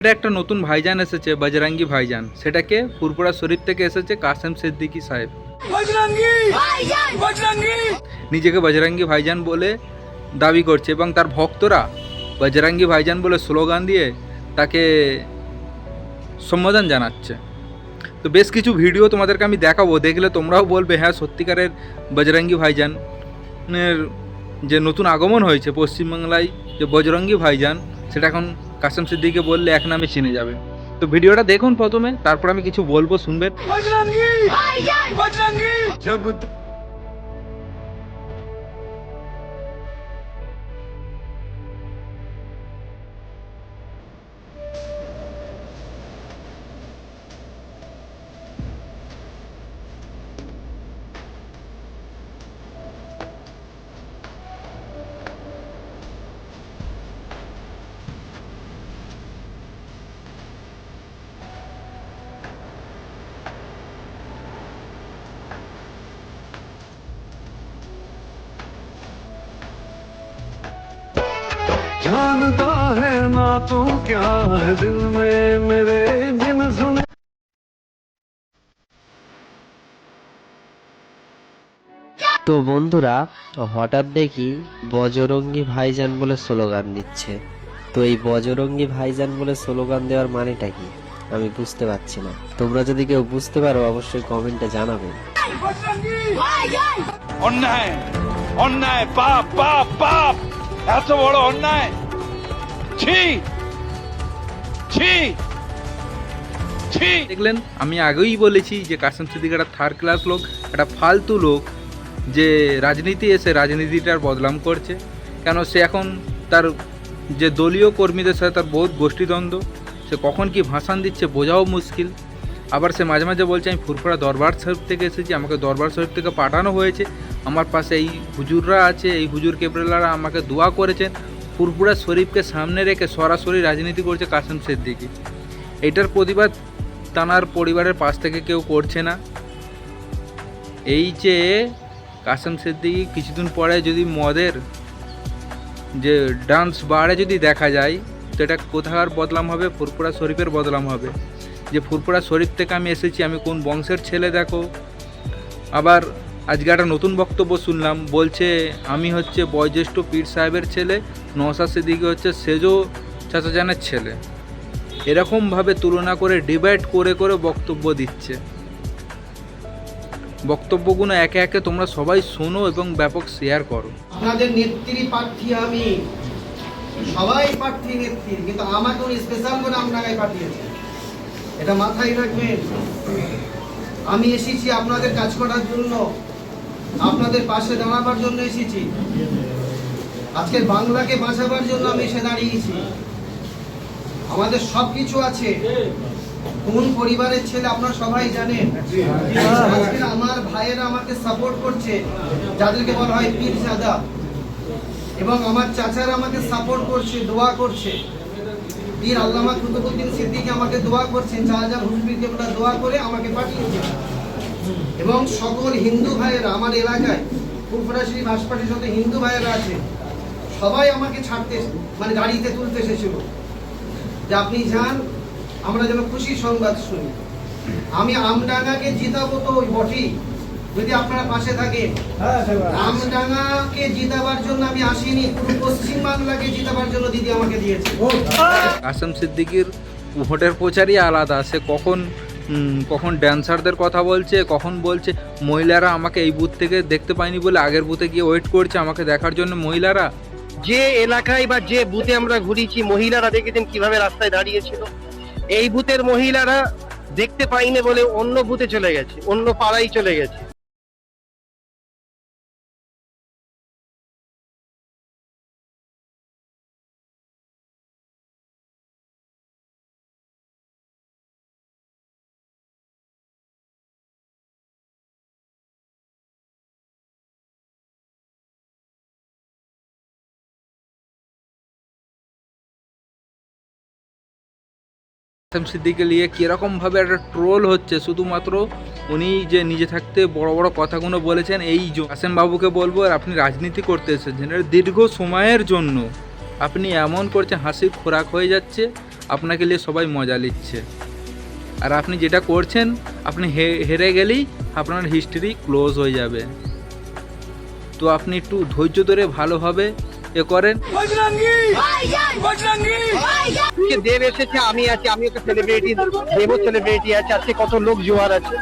এটা একটা নতুন ভাইজান এসেছে, বজরঙ্গি ভাইজান। সেটাকে ফুরফুরা শরীফ থেকে এসেছে কাসেম সিদ্দিকী সাহেব। নিজেকে বজরঙ্গি ভাইজান বলে দাবি করছে এবং তার ভক্তরা বজরঙ্গি ভাইজান বলে স্লোগান দিয়ে তাকে সম্বোধন জানাচ্ছে। তো বেশ কিছু ভিডিও তোমাদেরকে আমি দেখাবো, দেখলে তোমরাও বলবে হ্যাঁ সত্যিকারের বজরঙ্গি ভাইজানের যে নতুন আগমন হয়েছে পশ্চিমবাংলায়, যে বজরঙ্গি ভাইজান, সেটা এখন কাসেম সিদ্দিকীকে বললে এক নামে চিনে যাবে। তো ভিডিওটা দেখুন প্রথমে, তারপর আমি কিছু বলবো, শুনবেন। जानता है ना तू क्या है दिल में मेरे जिन सुने। তো বন্ধুরা, হঠাৎ দেখি বজরঙ্গি ভাইজান বলে স্লোগান দিচ্ছে। তো এই বজরঙ্গি ভাইজান বলে স্লোগান দেওয়ার মানেটা কি আমি বুঝতে পারছি না। তোমরা যদি কেউ বুঝতে পারো অবশ্যই কমেন্টে জানাবেন। অন্যায় অন্যায়, পাপ পাপ পাপ, এত বড় অন্যায়, ছি ছি ছি। দেখলেন, আমি আগেই বলেছি যে কাসেম সিদ্দিকী একটা থার্ড ক্লাস লোক, একটা ফালতু লোক, যে রাজনীতি এসে রাজনীতিটার বদনাম করছে। কেন সে এখন তার যে দলীয় কর্মীদের সাথে তার বহুত গোষ্ঠীদ্বন্দ্ব, সে কখন কি ভাষণ দিচ্ছে বোঝাও মুশকিল। আবার সে মাঝে মাঝে বলছে আমি ফুরফুরা দরবার শরীফ থেকে এসেছি, আমাকে দরবার শরীফ থেকে পাঠানো হয়েছে, আমার পাশে এই হুজুররা আছে, এই হুজুর কেবলারা আমাকে দোয়া করেছেন। ফুরফুরা শরীফকে সামনে রেখে সরাসরি রাজনীতি করছে কাসেম সিদ্দিকী। এটার প্রতিবাদ তানার পরিবারের পাশ থেকে কেউ করছে না। এই যে কাসেম সিদ্দিকী কিছুদিন পরে যদি মদের যে ডান্স বারে যদি দেখা যায়, তো এটা কোথাকার বদনাম হবে? ফুরফুরা শরীফের বদনাম হবে। যে ফুরফুরা শরীফ থেকে আমি এসেছি, আমি কোন বংশের ছেলে দেখো। আবার আজকে একটা নতুন বক্তব্য শুনলাম, বলছে আমি হচ্ছে বয়োজ্যেষ্ঠ পীর সাহেবের ছেলে, নওশাদ সিদ্দিকী হচ্ছে সেজো চাচাজানের ছেলে। এরকমভাবে তুলনা করে ডিবেট করে করে বক্তব্য দিচ্ছে। বক্তব্যগুলো একে একে তোমরা সবাই শোনো এবং ব্যাপক শেয়ার করো। আপনাদের নেত্রী প্রার্থী আমি, সবাই প্রার্থী নেত্রী, কিন্তু আমাকে উনি স্পেশাল করে আপনাকে পাঠিয়েছেন, এটা মাথায় রাখবেন। আমি এসেছি আপনাদের কাজ করার জন্য, আপনাদের পাশে দাঁড়াবার জন্য এসেছি। আজকে বাংলাকে বাঁচাবার জন্য আমি এসে দাঁড়িয়েছি। আমাদের সব কিছু আছে। কোন পরিবারের ছেলে আপনারা সবাই জানেন। আজকে আমার ভাইয়েরা আমাকে সাপোর্ট করছে, যাদেরকে বলা হয় পীরজাদা, এবং আমার চাচারা আমাকে সাপোর্ট করছে, দোয়া করছে। পীর আল্লামা কুতুবউদ্দিন সিদ্দিকী আমাকে দোয়া করছেন, শাহজাহান হুজুর কেবলা দোয়া করে আমাকে পাঠিয়েছেন। এবং সকল হিন্দু ভাইয়েরা আমার এলাকায়, ফুরফুরা শরীফ আশপাশে যত হিন্দু ভাইয়েরা আছে, সবাই আমাকে ছাড়তে মানে গাড়িতে তুলতে এসেছিল যে আপনি যান, আমরা যেন খুশি সংবাদ শুনি। আমি আমডাঙ্গাকে জিতাবো তো ওই বটেই, যদি আপনারা পাশে থাকেন। আমডাঙ্গাকে জিতাবার জন্য আমি আসিনি, পুরো পশ্চিমবাংলাকে জিতাবার জন্য দিদি আমাকে দিয়েছে। কাসেম সিদ্দিকীর ভোটের প্রচারই আলাদা। সে কখন ড্যান্সারদের কথা বলছে, কখন বলছে মহিলারা আমাকে এই বুথ থেকে দেখতে পায়নি বলে আগের বুথে গিয়ে ওয়েট করছে আমাকে দেখার জন্য। মহিলারা যে এলাকায় বা যে বুথে আমরা ঘুরেছি, মহিলারা দেখেছেন কিভাবে রাস্তায় দাঁড়িয়েছিল। এই বুথের মহিলারা দেখতে পাইনি বলে অন্য বুথে চলে গেছে, অন্য পাড়ায় চলে গেছে। কাসেম সিদ্দিকীকে নিয়ে কীরকমভাবে একটা ট্রোল হচ্ছে, শুধুমাত্র উনি যে নিজে থাকতে বড় বড় কথাগুলো বলেছেন। এই কাসেম বাবুকে বলবো, আর আপনি রাজনীতি করতে এসেছেন, এটা দীর্ঘ সময়ের জন্য আপনি এমন করছেন, হাসির খোরাক হয়ে যাচ্ছে। আপনাকে নিয়ে সবাই মজা নিচ্ছে। আর আপনি যেটা করছেন, আপনি হেরে গেলেই আপনার হিস্ট্রি ক্লোজ হয়ে যাবে। তো আপনি একটু ধৈর্য ধরে ভালোভাবে এ করেন। আজকে দেব এসেছে, আমি আছি, আমি ওকে সেলিব্রিটি, দেবও সেলিব্রিটি আছে, আজকে কত লোক জোয়ার আছে।